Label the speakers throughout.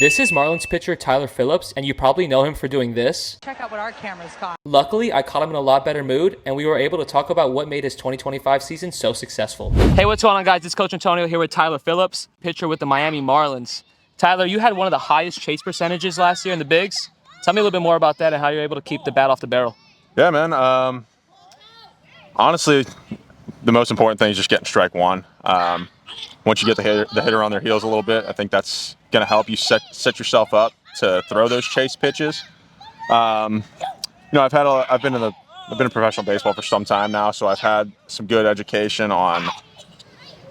Speaker 1: This is Marlins pitcher Tyler Phillips, and you probably know him for doing this.
Speaker 2: Check out what our cameras caught.
Speaker 1: Luckily, I caught him in a lot better mood, and we were able to talk about what made his 2025 season so successful. Hey, what's going on, guys? It's Coach Antonio here with Tyler Phillips, pitcher with the Miami Marlins. Tyler, you had one of the highest chase percentages last year in the bigs. Tell me a little bit more about that and how you're able to keep the bat off the barrel.
Speaker 3: Yeah, man. Honestly, the most important thing is just getting strike one. Once you get the hitter on their heels a little bit, I think that's going to help you set yourself up to throw those chase pitches. I've been in professional baseball for some time now, so I've had some good education on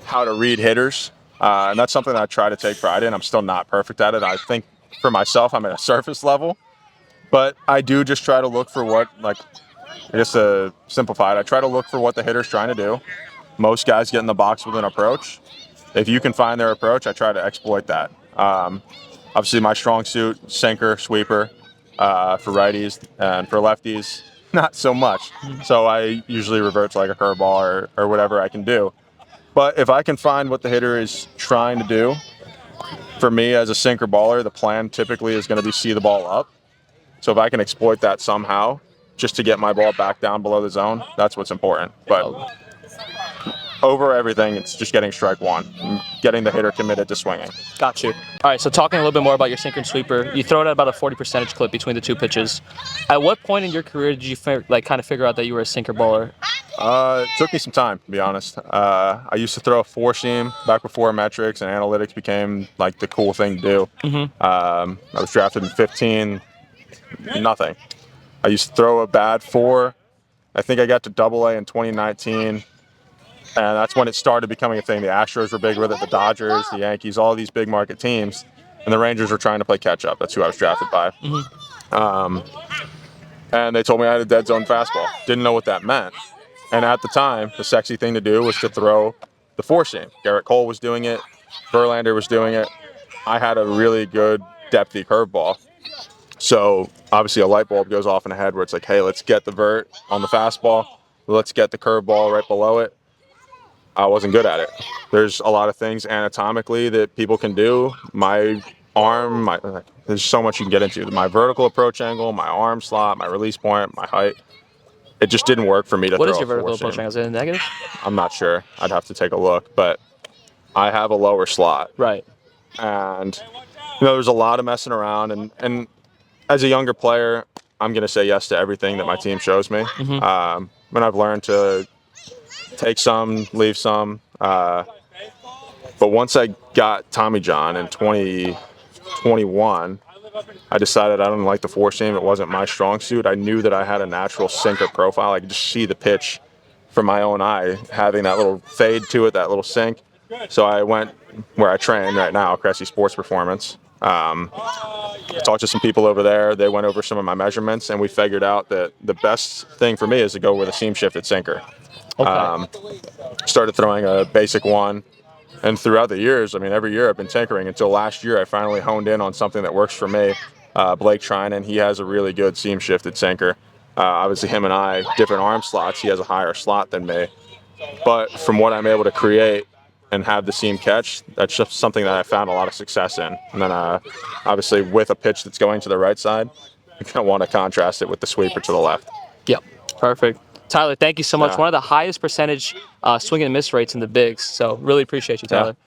Speaker 3: how to read hitters, and that's something that I try to take pride in. I'm still not perfect at it. I think for myself, I'm at a surface level, but I do just try to look for what, just to simplify it, I try to look for what the hitter's trying to do. Most guys get in the box with an approach. If you can find their approach, I try to exploit that. Obviously, my strong suit, sinker, sweeper, for righties, and for lefties, not so much. So I usually revert to like a curveball or whatever I can do. But if I can find what the hitter is trying to do, for me as a sinker baller, the plan typically is going to be see the ball up. So if I can exploit that somehow, just to get my ball back down below the zone, that's what's important. But over everything, it's just getting strike one, getting the hitter committed to swinging.
Speaker 1: Got you. All right, so talking a little bit more about your sinker and sweeper, you throw it at about a 40% clip between the two pitches. At what point in your career did you kind of figure out that you were a sinker bowler?
Speaker 3: It took me some time, to be honest. I used to throw a four-seam back before metrics and analytics became like the cool thing to do. I was drafted in 15, nothing. I used to throw a bad four. I think I got to Double-A in 2019. And that's when it started becoming a thing. The Astros were big with it, the Dodgers, the Yankees, all these big market teams. And the Rangers were trying to play catch up. That's who I was drafted by. And they told me I had a dead zone fastball. Didn't know what that meant. And at the time, the sexy thing to do was to throw the four seam. Garrett Cole was doing it. Verlander was doing it. I had a really good depthy curveball. So obviously a light bulb goes off in the head where it's like, hey, let's get the vert on the fastball. Let's get the curveball right below it. I wasn't good at it. There's a lot of things anatomically that people can do. My arm, there's so much you can get into. My vertical approach angle, my arm slot, my release point, my height. It just didn't work for me to throw a
Speaker 1: What is your vertical approach
Speaker 3: four-seam.
Speaker 1: angle? Is it a negative?
Speaker 3: I'm not sure. I'd have to take a look. But I have a lower slot.
Speaker 1: Right.
Speaker 3: And, there's a lot of messing around. And as a younger player, I'm going to say yes to everything that my team shows me. When I've learned to take some, leave some. But once I got Tommy John in 2021, I decided I didn't like the four seam. It wasn't my strong suit. I knew that I had a natural sinker profile. I could just see the pitch from my own eye, having that little fade to it, that little sink. So I went where I train right now, Cressy Sports Performance. Talked to some people over there. They went over some of my measurements, and we figured out that the best thing for me is to go with a seam shifted sinker. Started throwing a basic one, and throughout the years, every year I've been tinkering until last year I finally honed in on something that works for me. Blake Trinan, he has a really good seam shifted sinker. Obviously him and I, different arm slots, he has a higher slot than me. But from what I'm able to create and have the seam catch, that's just something that I found a lot of success in. And then obviously with a pitch that's going to the right side, you're going to want to contrast it with the sweeper to the left.
Speaker 1: Yep, perfect. Tyler, thank you so much.
Speaker 3: Yeah.
Speaker 1: One of the highest percentage swing and miss rates in the bigs. So really appreciate you, Tyler.
Speaker 3: Yeah.